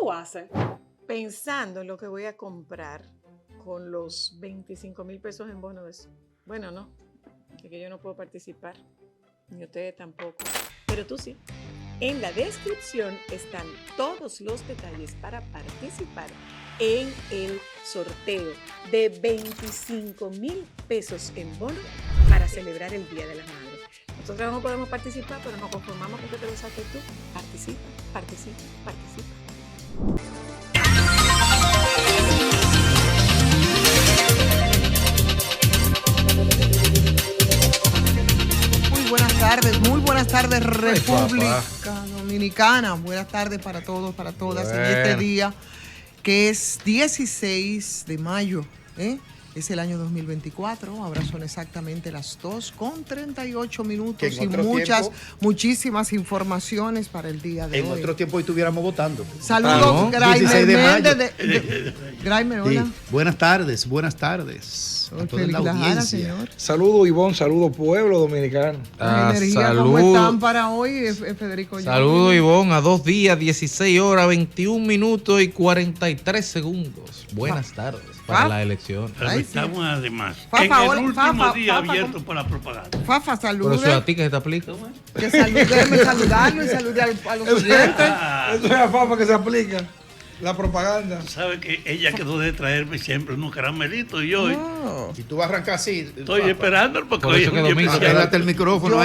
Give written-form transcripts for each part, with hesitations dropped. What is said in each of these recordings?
tú haces? Pensando en lo que voy a comprar con los 25,000 pesos en bono de eso. Bueno, no, es que yo no puedo participar, ni ustedes tampoco, pero tú sí. En la descripción están todos los detalles para participar en el sorteo de 25,000 pesos en bono para celebrar el Día de las Madres. Nosotros no podemos participar, pero nos conformamos con que te lo saques tú. Participa, participa, participa. Muy buenas tardes, República Dominicana. Buenas tardes para todos, para todas en este día que es 16 de mayo, es el año 2024, ahora son exactamente las 2:38 y muchísimas informaciones para el día de hoy. En otro tiempo hoy estuviéramos votando. Saludos, Graimer Méndez. Graimer, hola. Sí. Buenas tardes. A toda la audiencia. Saludos, Ivonne, saludos, pueblo dominicano. ¿Cómo están para hoy, Federico? Saludos, Ivonne, a 2 días, 16 horas, 21 minutos y 43 segundos. Buenas tardes para la elección. Estamos además en el último día abierto por la propaganda. Fafa, saludos. Pero eso a ti que se te aplica. Que saludarlo y saludar a los oyentes. Eso es a Fafa que se aplica. La propaganda. Sabe que ella quedó de traerme siempre unos caramelitos y hoy. Si tú vas a arrancar así. Estoy esperando porque por hoy eso es un que día Domingo, especial. Pégate el micrófono.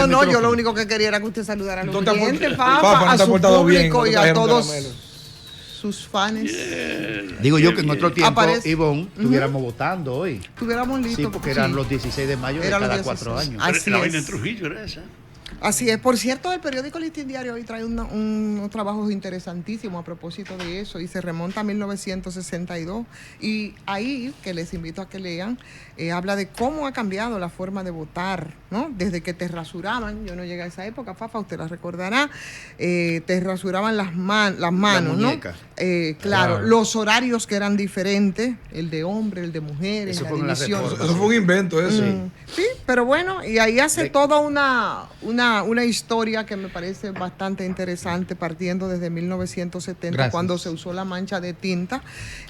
No, yo lo único que quería era que usted saludara a los oyentes, Fafa, a su público y a todos sus fans. Digo yo que en otro tiempo, Ivonne, estuviéramos votando hoy. Estuviéramos listos. Sí, porque eran los 16 de mayo de cada 4 años. Así La es. vaina de Trujillo era esa. Así es. Por cierto, el periódico Listín Diario hoy trae un trabajo interesantísimo a propósito de eso y se remonta a 1962. Y ahí, que les invito a que lean, habla de cómo ha cambiado la forma de votar, ¿no? Desde que te rasuraban, yo no llegué a esa época, Fafa, usted la recordará, te rasuraban las manos, ¿no? Claro, los horarios que eran diferentes, el de hombre, el de mujeres, la división. Eso fue un invento, eso. Sí, pero bueno, y ahí hace toda una historia que me parece bastante interesante, partiendo desde 1970, Gracias. cuando se usó la mancha de tinta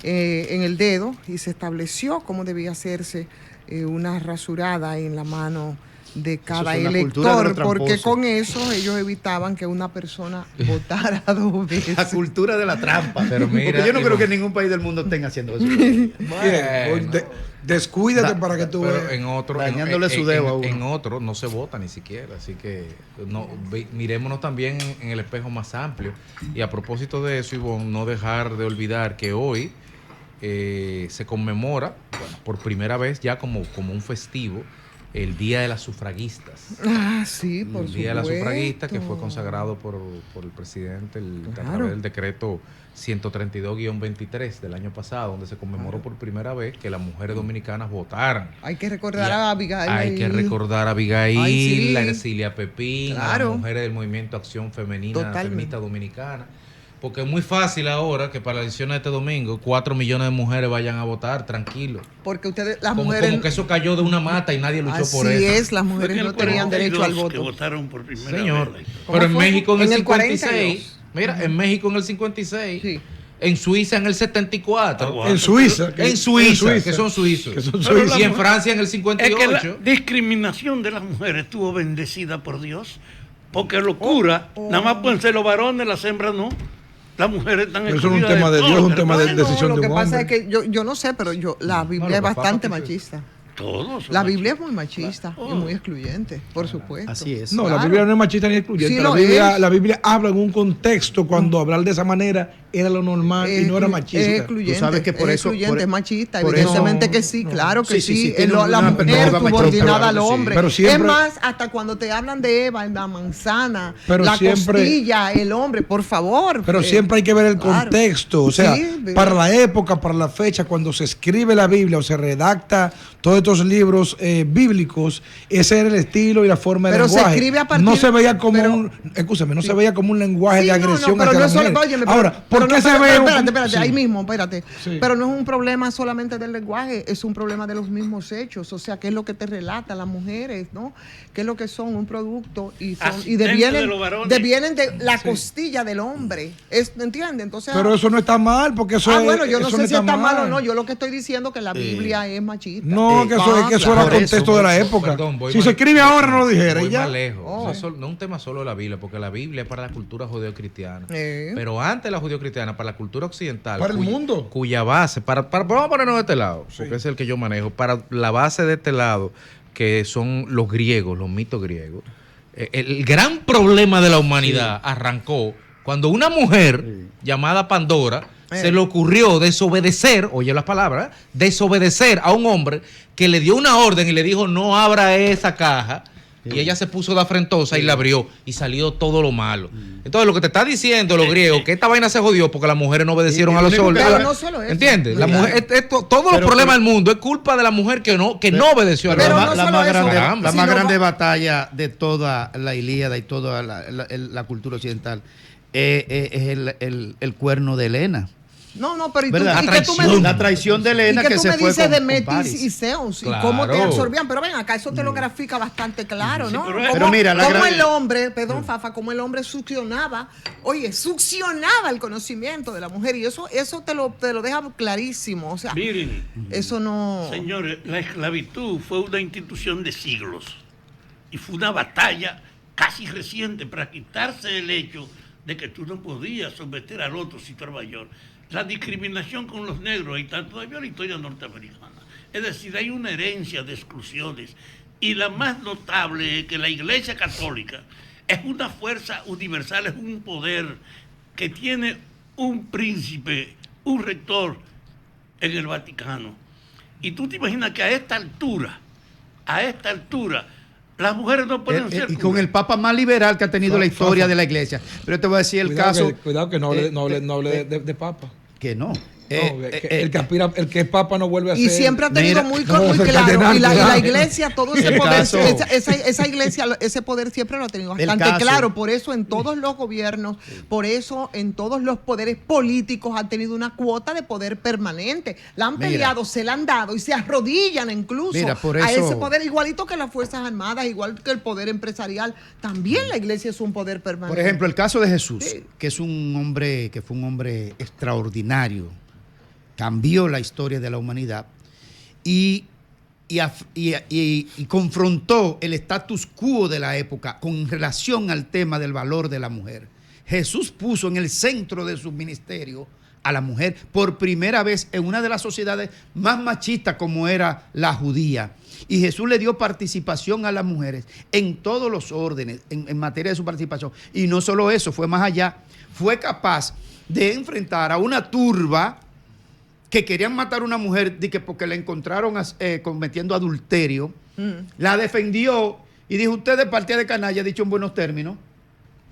en el dedo y se estableció cómo debía hacerse una rasurada en la mano de cada elector, porque con eso ellos evitaban que una persona votara 2 veces. La cultura de la trampa. Pero mira, porque yo no creo que ningún país del mundo esté haciendo eso. Descuídate para que tú veas. Pero en otro, dañándole su dedo a uno. En otro no se vota ni siquiera, así que mirémonos también en el espejo más amplio. Y a propósito de eso, Ivonne, no dejar de olvidar que hoy se conmemora, por primera vez ya como un festivo, el Día de las Sufragistas. Sí, por el Día de las Sufragistas, que fue consagrado por el presidente a través del decreto 132-23 del año pasado, donde se conmemoró por primera vez que las mujeres dominicanas votaran. Hay que recordar a Abigail. Hay que recordar a Abigail, sí. la Ercilia Pepín, a las mujeres del movimiento Acción Femenina Feminista Dominicana. Porque es muy fácil ahora que para la elección de este domingo 4 millones de mujeres vayan a votar, tranquilo. Porque ustedes, las mujeres... Como que eso cayó de una mata y nadie luchó por eso. Así es, las mujeres no tenían derecho al voto. Que votaron por primera Señor, vez. pero en México en el 56, 42. Mira, en México en el 56, sí. En Suiza en el 74. En Suiza. En Suiza, que son suizos. Y en Francia en el 58. Es que la discriminación de las mujeres estuvo bendecida por Dios. Porque locura, nada más pueden ser los varones, las hembras no. Las mujeres están excluidas. Eso es un tema de Dios, es un tema de decisión de un hombre. Lo que pasa es que yo no sé, pero la Biblia es bastante machista. Todos. La Biblia es muy machista y muy excluyente, por supuesto. Así es. No, la Biblia no es machista ni excluyente. Sí, la Biblia habla en un contexto cuando hablar de esa manera era lo normal y no era machista. Es excluyente. Tú sabes que por eso, es machista, evidentemente que sí, claro que sí. La una mujer subordinada al hombre. Pero siempre, es más, hasta cuando te hablan de Eva, la manzana, la siempre, costilla, el hombre, por favor. Pero siempre hay que ver el contexto. O sea, para la época, para la fecha, cuando se escribe la Biblia o se redacta todos estos libros bíblicos, ese era el estilo y la forma de lenguaje. Se escribe a partir, no se veía como no se veía como un lenguaje de agresión hacia la mujer. Ahora, ¿Por qué se ve? Espérate, Sí. ahí mismo, espérate. Sí. Pero no es un problema solamente del lenguaje, es un problema de los mismos hechos. O sea, ¿qué es lo que te relata las mujeres, no? ¿Qué es lo que son? Un producto y devienen de la costilla del hombre. ¿Entiendes? Entonces, pero eso no está mal, porque eso bueno, yo no eso sé si está mal o mal. no. Yo lo que estoy diciendo es que la Biblia es machista. No, que eso era el contexto de la época. Perdón, si se escribe ahora, no lo dijera. Voy Y ya. más lejos. No es un tema solo de la Biblia, porque la Biblia es para la cultura judeocristiana. Pero antes de la judeocristiana, para la cultura occidental. Para el mundo. Cuya base, vamos a ponernos de este lado, porque es el que yo manejo. Para la base de este lado, que son los griegos, los mitos griegos. El gran problema de la humanidad arrancó cuando una mujer llamada Pandora se le ocurrió desobedecer, oye las palabras, desobedecer a un hombre que le dio una orden y le dijo no abra esa caja. Y ella se puso de afrentosa y la abrió y salió todo lo malo. Entonces, lo que te está diciendo los griegos, que esta vaina se jodió porque las mujeres no obedecieron a los órdenes. Pero no solo eso. ¿Entiendes? La mujer, todos los problemas del mundo es culpa de la mujer que no obedeció a los órdenes. La más grande batalla de toda la Ilíada y toda la cultura occidental es el cuerno de Helena. No, pero la traición de Helena que se fue con Paris. ¿Y qué tú me dices de Metis y Zeus? Claro. ¿Y cómo te absorbían? Pero ven, acá eso te lo grafica bastante claro, ¿no? Pero mira, cómo el hombre, Fafa, cómo el hombre succionaba el conocimiento de la mujer. Y eso te lo deja clarísimo. O sea, miren, eso no... Señores, la esclavitud fue una institución de siglos. Y fue una batalla casi reciente para quitarse el hecho de que tú no podías someter al otro si tú eras mayor. La discriminación con los negros y tanto todavía la historia norteamericana. Es decir, hay una herencia de exclusiones. Y la más notable es que la Iglesia Católica es una fuerza universal, es un poder que tiene un príncipe, un rector en el Vaticano. Y tú te imaginas que a esta altura, las mujeres no pueden ser... Y con el papa más liberal que ha tenido la historia de la iglesia. Pero te voy a decir el caso... Cuidado que no hable de papa. Que no. El que es papa no vuelve a ser. Y siempre ha tenido muy claro. Y la iglesia, todo ese poder, esa iglesia, ese poder siempre lo ha tenido bastante claro. Por eso en todos los gobiernos, por eso en todos los poderes políticos han tenido una cuota de poder permanente. La han peleado, se la han dado y se arrodillan incluso a ese poder, igualito que las Fuerzas Armadas, igual que el poder empresarial. También la iglesia es un poder permanente. Por ejemplo, el caso de Jesús, que fue un hombre extraordinario. Cambió la historia de la humanidad y confrontó el status quo de la época con relación al tema del valor de la mujer. Jesús puso en el centro de su ministerio a la mujer por primera vez en una de las sociedades más machistas como era la judía. Y Jesús le dio participación a las mujeres en todos los órdenes, en materia de su participación. Y no solo eso, fue más allá. Fue capaz de enfrentar a una turba que querían matar a una mujer porque la encontraron cometiendo adulterio, la defendió y dijo, ustedes partida de canalla, dicho en buenos términos,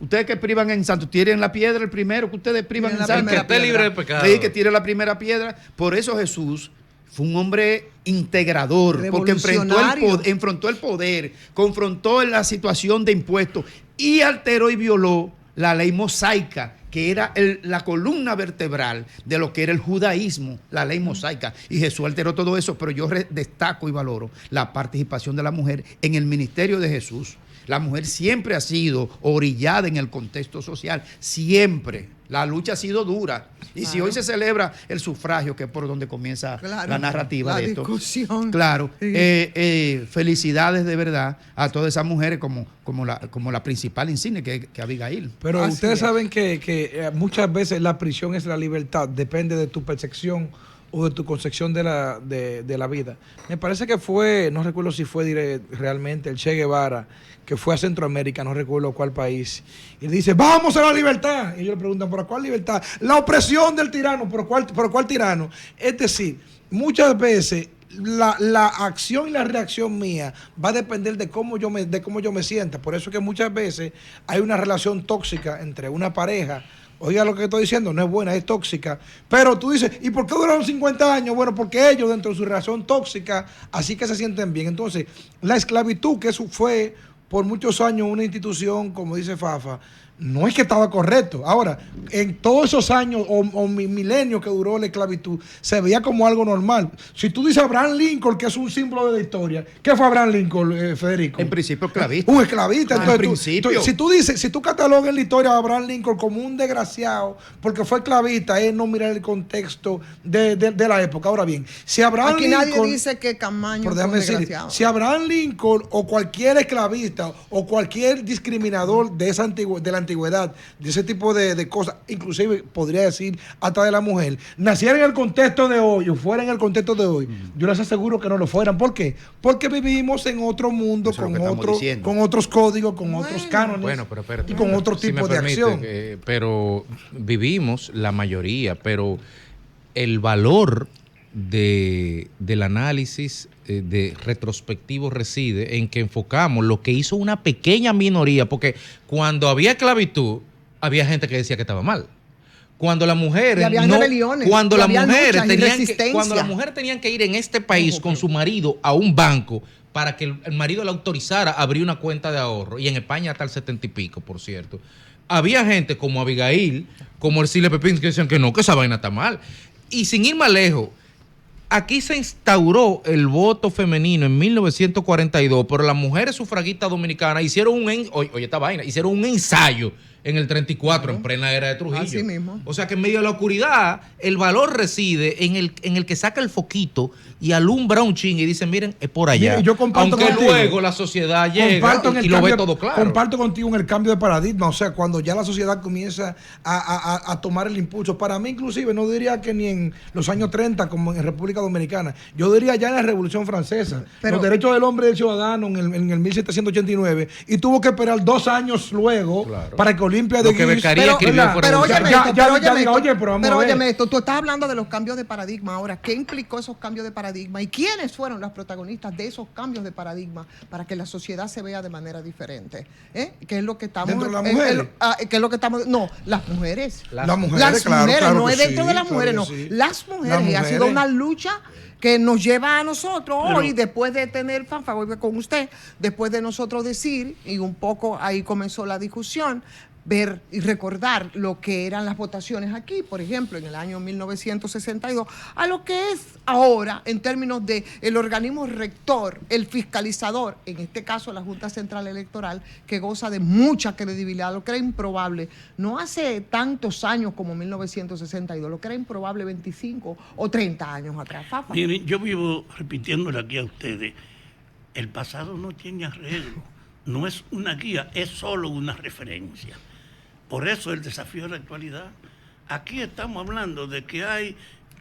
ustedes que privan en santo, tiren la piedra el primero, que ustedes privan en santo. Que esté libre de pecado. Sí, que tire la primera piedra. Por eso Jesús fue un hombre integrador, porque enfrentó el poder, confrontó la situación de impuestos y alteró y violó la ley mosaica, que era la columna vertebral de lo que era el judaísmo, la ley mosaica. Y Jesús alteró todo eso, pero yo destaco y valoro la participación de la mujer en el ministerio de Jesús. La mujer siempre ha sido orillada en el contexto social, siempre. La lucha ha sido dura. Y si hoy se celebra el sufragio, que es por donde comienza la narrativa de esto. La discusión. Claro. Felicidades de verdad a todas esas mujeres como la principal insignia que Abigail. Pero ustedes saben que muchas veces la prisión es la libertad. Depende de tu percepción o de tu concepción de la vida. Me parece que fue, no recuerdo si fue realmente el Che Guevara, que fue a Centroamérica, no recuerdo cuál país, y dice, vamos a la libertad. Y ellos le preguntan, ¿por cuál libertad? La opresión del tirano, ¿por cuál tirano? Es decir, muchas veces la acción y la reacción mía va a depender de cómo yo me sienta. Por eso que muchas veces hay una relación tóxica entre una pareja. Oiga lo que estoy diciendo, no es buena, es tóxica. Pero tú dices, ¿y por qué duraron 50 años? Bueno, porque ellos dentro de su relación tóxica, así que se sienten bien. Entonces, la esclavitud, que eso fue por muchos años una institución, como dice Fafa, no es que estaba correcto. Ahora, en todos esos años o milenios que duró la esclavitud, se veía como algo normal. Si tú dices Abraham Lincoln, que es un símbolo de la historia, ¿qué fue Abraham Lincoln, Federico? En principio, esclavista. Un esclavista. En principio. Si tú catalogas en la historia a Abraham Lincoln como un desgraciado porque fue esclavista, es no mirar el contexto de la época. Ahora bien, si Abraham Aquí Lincoln... nadie dice que Camaño Pero fue déjame un decir, desgraciado. si Abraham Lincoln o cualquier esclavista o cualquier discriminador de la antigüedad, de ese tipo de cosas, inclusive podría decir hasta de la mujer, naciera en el contexto de hoy o fuera en el contexto de hoy, yo les aseguro que no lo fueran. ¿Por qué? Porque vivimos en otro mundo, Eso es lo que estamos diciendo. con otros códigos, con otros cánones Bueno, pero espérate, y con otro si tipo me de permite, acción. Pero vivimos la mayoría, pero el valor del análisis de retrospectivo reside en que enfocamos lo que hizo una pequeña minoría, porque cuando había esclavitud, había gente que decía que estaba mal. Cuando las mujeres Y habían rebeliones, cuando y las habían mujeres luchas y tenían que, resistencia. cuando las mujeres tenían que ir en este país con su marido a un banco para que el marido le autorizara a abrir una cuenta de ahorro, y en España hasta el 70 y pico, por cierto. Había gente como Abigail, como Ercilia Pepín, que decían que no, que esa vaina está mal. Y sin ir más lejos, aquí se instauró el voto femenino en 1942, pero las mujeres sufragistas dominicanas hicieron hicieron un ensayo en el 34, en plena era de Trujillo. Así mismo. O sea que en medio de la oscuridad, el valor reside en el que saca el foquito y alumbra un ching y dice, miren, es por allá. Mira, yo comparto aunque contigo. luego la sociedad llega y lo ve todo claro. Comparto contigo en el cambio de paradigma, o sea, cuando ya la sociedad comienza a tomar el impulso. Para mí, inclusive, no diría que ni en los años 30, como en República Dominicana, yo diría ya en la Revolución Francesa, Pero, los derechos del hombre y del ciudadano en el 1789, y tuvo que esperar 2 años luego para que Olimpia de Lo que Guiche... Beccaria escribió fue Pero revolucionario. óyeme esto, pero óyeme esto, oye, pero vamos a ver. óyeme esto, tú estás hablando de los cambios de paradigma ahora. ¿Qué implicó esos cambios de paradigma? ¿Y quiénes fueron las protagonistas de esos cambios de paradigma para que la sociedad se vea de manera diferente? ¿Qué es lo que estamos... ¿Dentro de las mujeres? ¿Qué es lo que estamos...? No, las mujeres. Las mujeres, Las claro, mujeres, claro no que es dentro sí, de las claro mujeres, que no. sí. Las mujeres. Las Y ha sido mujeres. una lucha que nos lleva a nosotros Pero- hoy, después de tener fanfarria con usted, después de nosotros decir, y un poco ahí comenzó la discusión, ver y recordar lo que eran las votaciones aquí, por ejemplo, en el año 1962, a lo que es ahora en términos de el organismo rector, el fiscalizador, en este caso la Junta Central Electoral, que goza de mucha credibilidad, lo que era improbable, no hace tantos años como 1962, lo que era improbable 25 o 30 años atrás. Fafa. Miren, yo vivo repitiéndole aquí a ustedes, el pasado no tiene arreglo, no es una guía, es solo una referencia. Por eso el desafío de la actualidad. Aquí estamos hablando de que hay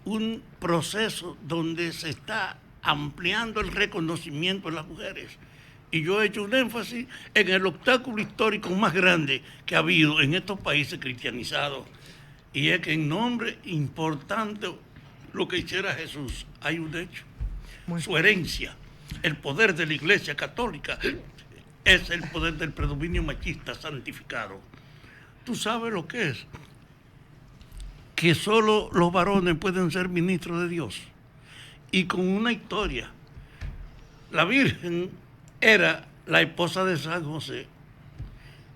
un proceso donde se está ampliando el reconocimiento de las mujeres. Y yo he hecho un énfasis en el obstáculo histórico más grande que ha habido en estos países cristianizados. Y es que en nombre importante lo que hiciera Jesús, hay un hecho. Su herencia, el poder de la Iglesia Católica, es el poder del predominio machista santificado. ¿Tú sabes lo que es? Que solo los varones pueden ser ministros de Dios. Y con una historia. La Virgen era la esposa de San José.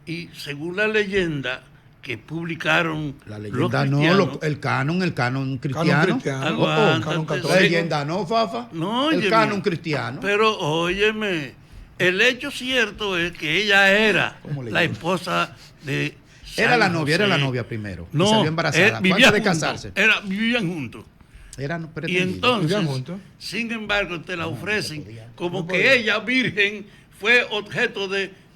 Y según la leyenda que publicaron La los leyenda no, cristianos, el canon cristiano. Canon cristiano. Aguántate, Canon La católico. leyenda no, Fafa. No, el óyeme. canon cristiano. Pero óyeme, el hecho cierto es que ella era ¿Cómo le la llamo? esposa de Era San la novia, era la José. novia primero. Y No, salió embarazada. vivían Antes de juntos, casarse. vivían juntos. Era Y pretendido. entonces, Vivían juntos. sin embargo, te la ofrecen como que ella, virgen, fue objeto de...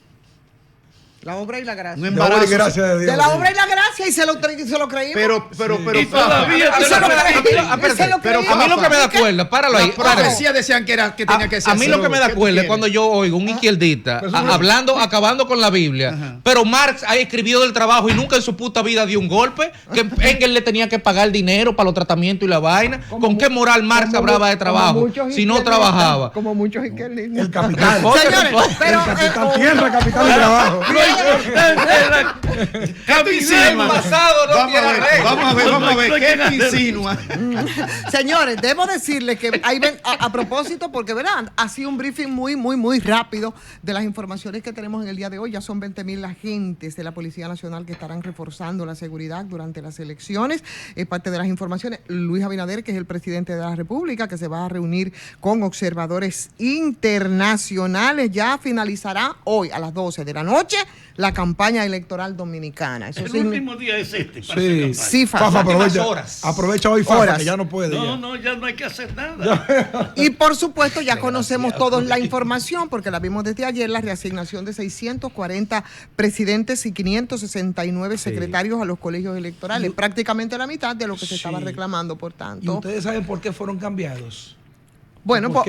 La obra y la gracia. Un De obra y embarazo. gracia de Dios. De la obra y la gracia, y se lo creímos. Pero Y Fafa, todavía Y te se lo la creímos. ofrecen. Se lo pero creímos. A mí lo que me da cuerda, páralo ahí. la profecía decían que tenía que ser A mí así. lo que me da ¿Qué tú cuerda es quieres? cuando yo oigo un izquierdista Pero eso no- acabando con la Biblia, Ajá. pero Marx ha escribido del trabajo y nunca en su puta vida dio un golpe, que Engels le tenía que pagar dinero para los tratamientos y la vaina. ¿Con qué moral Marx Como hablaba de como trabajo muchos si no izquierdistas, trabajaba? Como muchos izquierdistas. El capital. Señores, pero... El capital tierra, capital y trabajo. Capital Vamos a ver, ¿qué te insinúa? Señores, debo decirles que a propósito, porque verán, ha sido un briefing muy rápido de las informaciones que tenemos en el día de hoy. Ya son 20,000 agentes de la Policía Nacional que estarán reforzando la seguridad durante las elecciones. Es parte de las informaciones. Luis Abinader, que es el presidente de la República, que se va a reunir con observadores internacionales. Ya finalizará hoy a las 12 de la noche la campaña electoral dominicana. Eso El último día es este. Para Sí, hacer campaña. Fafa, aprovecha hoy, Fafa, que ya no puede. No, ya no hay que hacer nada. Y por supuesto ya conocemos todos la información porque la vimos desde ayer, la reasignación de 640 presidentes y 569 secretarios a los colegios electorales, prácticamente la mitad de lo que se estaba reclamando, por tanto. ¿Y ustedes saben por qué fueron cambiados? Bueno,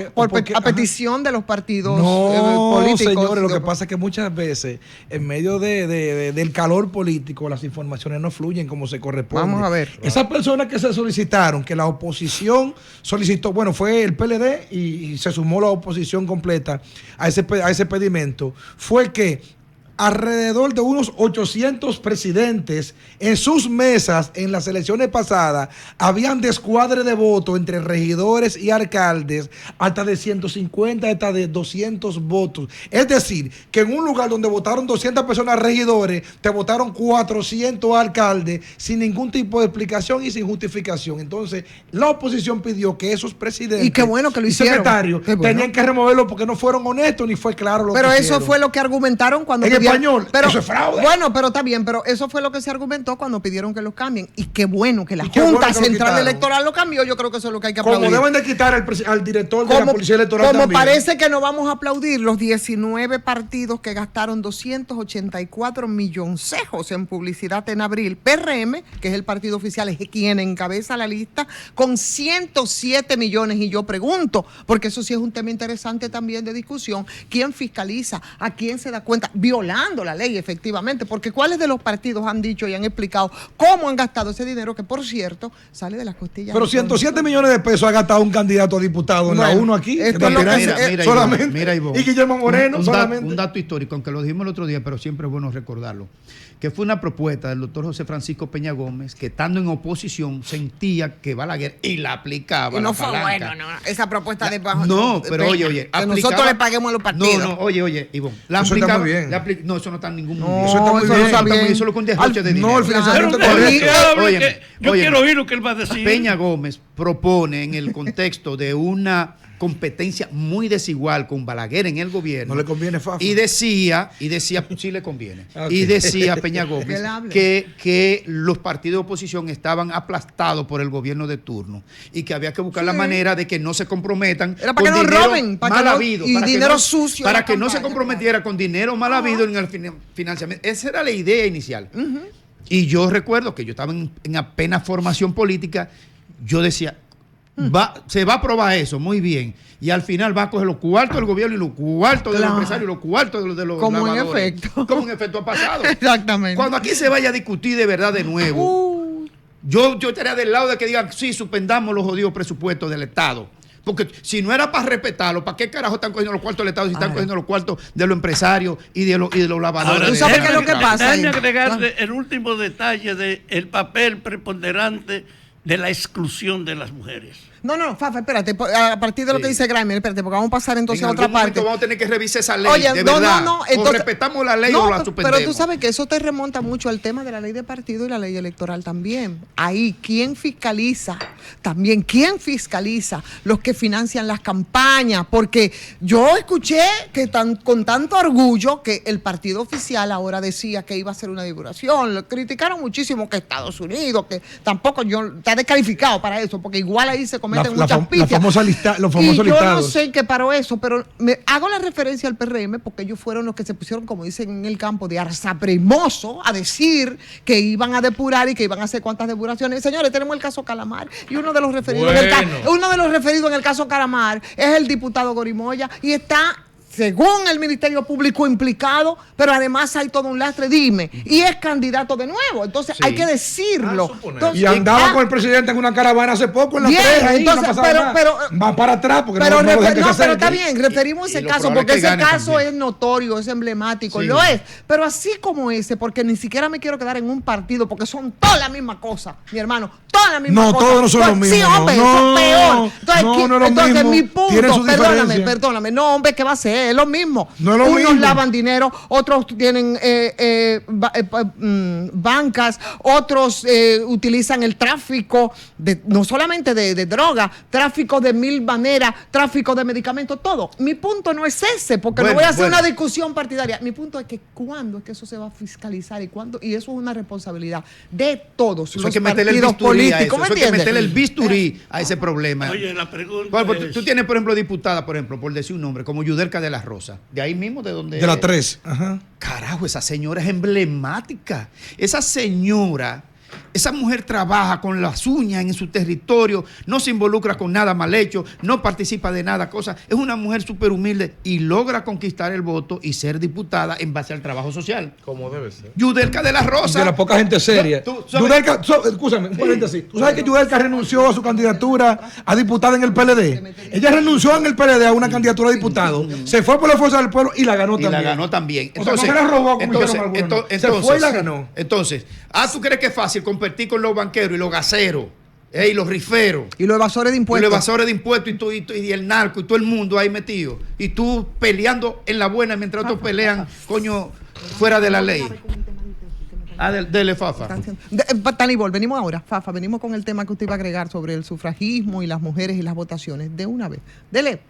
a petición de los partidos políticos. Señores, lo que pasa es que muchas veces, en medio del calor político, las informaciones no fluyen como se corresponde. Vamos a ver. Esas personas que se solicitaron, que la oposición solicitó, bueno, fue el PLD y se sumó la oposición completa a ese pedimento, fue que alrededor de unos 800 presidentes en sus mesas en las elecciones pasadas habían descuadre de votos entre regidores y alcaldes hasta de 150, hasta de 200 votos. Es decir, que en un lugar donde votaron 200 personas regidores, te votaron 400 alcaldes sin ningún tipo de explicación y sin justificación. Entonces, la oposición pidió que esos presidentes y qué bueno que lo hicieron, secretarios tenían que removerlo porque no fueron honestos ni fue claro lo que hicieron. Pero hicieron. eso fue lo que argumentaron cuando pero, eso es fraude. Bueno, pero está bien, pero eso fue lo que se argumentó cuando pidieron que los cambien. Y qué bueno que la Junta Central Electoral lo cambió. Yo creo que eso es lo que hay que aplaudir. Como deben de quitar al director de la Policía Electoral como también. Parece que no vamos a aplaudir los 19 partidos que gastaron 284 milloncejos en publicidad en abril. PRM, que es el partido oficial, es quien encabeza la lista, con 107 millones. Y yo pregunto, porque eso sí es un tema interesante también de discusión, ¿quién fiscaliza? ¿A quién se da cuenta? Violando la ley, efectivamente, porque ¿cuáles de los partidos han dicho y han explicado cómo han gastado ese dinero que, por cierto, sale de las costillas? Pero 107 millones de pesos ha gastado un candidato a diputado en la 1 aquí. Mira, Ivonne, y Guillermo Moreno solamente. Un dato histórico, aunque lo dijimos el otro día, pero siempre es bueno recordarlo, que fue una propuesta del doctor José Francisco Peña Gómez, que estando en oposición sentía que Balaguer y la aplicaba. Y no fue bueno, no, esa propuesta de bajo. No, pero oye, que nosotros le paguemos a los partidos. No, oye, Ivonne, la eso aplicaba, está muy bien. No, eso no está en ningún mundo. Eso está muy bien. Eso está bien. Solo con derroche de dinero. No, el financiamiento yo quiero oír lo que él va a decir. Peña Gómez propone en el contexto de una competencia muy desigual con Balaguer en el gobierno. No le conviene, Fafa. Y decía, sí le conviene. Okay. Y decía Peña Gómez que los partidos de oposición estaban aplastados por el gobierno de turno y que había que buscar la manera de que no se comprometan. Era para con que no roben, mal habido, y dinero sucio. Para que no se comprometiera con dinero mal habido en el financiamiento. Esa era la idea inicial. Y yo recuerdo que yo estaba en apenas formación política, yo decía, se va a aprobar eso, muy bien. Y al final va a coger los cuartos del gobierno y los cuartos de los empresarios y los cuartos de los como lavadores. En efecto. Como en efecto ha pasado. Exactamente. Cuando aquí se vaya a discutir de verdad de nuevo, yo estaría del lado de que digan, sí, suspendamos los jodidos presupuestos del Estado. Porque si no era para respetarlo, ¿para qué carajo están cogiendo los cuartos del Estado si están cogiendo los cuartos de los empresarios y de los lavadores? ¿Tú sabes qué es lo que pasa? Déjame agregarle el último detalle del papel preponderante de la exclusión de las mujeres. No, Fafa, espérate, a partir de lo que dice Grimer, espérate, porque vamos a pasar entonces a otra parte. Vamos a tener que revisar esa ley, oye, de verdad. Entonces, o respetamos la ley o la suspendemos. Pero tú sabes que eso te remonta mucho al tema de la ley de partido y la ley electoral también. Ahí, ¿quién fiscaliza? También, ¿quién fiscaliza los que financian las campañas? Porque yo escuché que con tanto orgullo que el partido oficial ahora decía que iba a hacer una divulgación. Lo criticaron muchísimo que Estados Unidos, que tampoco está descalificado para eso, porque igual ahí se cometen muchas pifias. Los famosos listados. Yo no sé qué paró eso, pero me hago la referencia al PRM porque ellos fueron los que se pusieron, como dicen en el campo, de arzaprimoso a decir que iban a depurar y que iban a hacer cuantas depuraciones. Señores, tenemos el caso Calamar y uno de los referidos en el caso Calamar es el diputado Gorimoya y está según el Ministerio Público implicado, pero además hay todo un lastre, dime, y es candidato de nuevo, entonces Sí. hay que decirlo. suponer. Entonces, Y andaba con el presidente en una caravana hace poco en la Bien, 3, ahí, entonces, no pasaba pero- nada. pero- va para atrás porque pero, no lo dejan que se pero acerque. está bien, referimos Y ese lo caso, probable porque es que ese gane caso también. es notorio, es emblemático, Sí. lo es. Pero así como ese, porque ni siquiera me quiero quedar en un partido, porque son todas la misma cosa, mi hermano, todas la misma No, cosa. todos no son lo Sí, mismo, hombre, no. eso es peor. No, Entonces, no es lo entonces mismo. mi Tiene punto, su perdóname, diferencia. no, hombre, ¿qué va a ser? Es lo mismo. No es lo Unos mismo. lavan dinero, otros tienen bancas, otros utilizan el tráfico, no solamente de droga, tráfico de 1000 maneras, tráfico de medicamentos, todo. Mi punto no es ese, porque no Bueno, voy a hacer bueno. una discusión partidaria. Mi punto es que cuándo es que eso se va a fiscalizar y cuándo, y eso es una responsabilidad de todos Eso los hay que meterle el partidos bisturí a políticos, eso. ¿me Eso hay que entiendes? meterle el bisturí a ese problema. Oye, la pregunta Bueno, pues es... tú tienes, por ejemplo, diputada, por ejemplo, por decir un nombre, como Yudelka de la Rosa. De ahí mismo, de donde... De la 3. Ajá. Carajo, esa señora es emblemática. Esa señora, esa mujer trabaja con las uñas en su territorio, no se involucra con nada mal hecho, no participa de nada, cosa. Es una mujer súper humilde y logra conquistar el voto y ser diputada en base al trabajo social. Como debe ser. Yudelka de la Rosa. De la poca gente seria. Tú sabes- Yudelka, escúchame, un paréntesis. ¿Tú sabes que Yudelka renunció a su candidatura a diputada en el PLD? Ella renunció en el PLD a una candidatura a diputado, se fue por la fuerza del pueblo y la ganó Y también. la ganó también. O sea, no se la robó como entonces, hicieron algunos, no. Se entonces- fue y la ganó. Entonces, ¿tú crees que es fácil competir con los banqueros y los gaseros y los riferos? Y los evasores de Y los impuestos. evasores de impuestos y el narco y todo el mundo ahí metido. Y tú peleando en la buena mientras otros pelean, coño, fuera de la ley. Dele, Fafa. Tanibol, venimos ahora, Fafa, venimos con el tema que usted iba a agregar sobre el sufragismo y las mujeres y las votaciones. De una vez. Dele.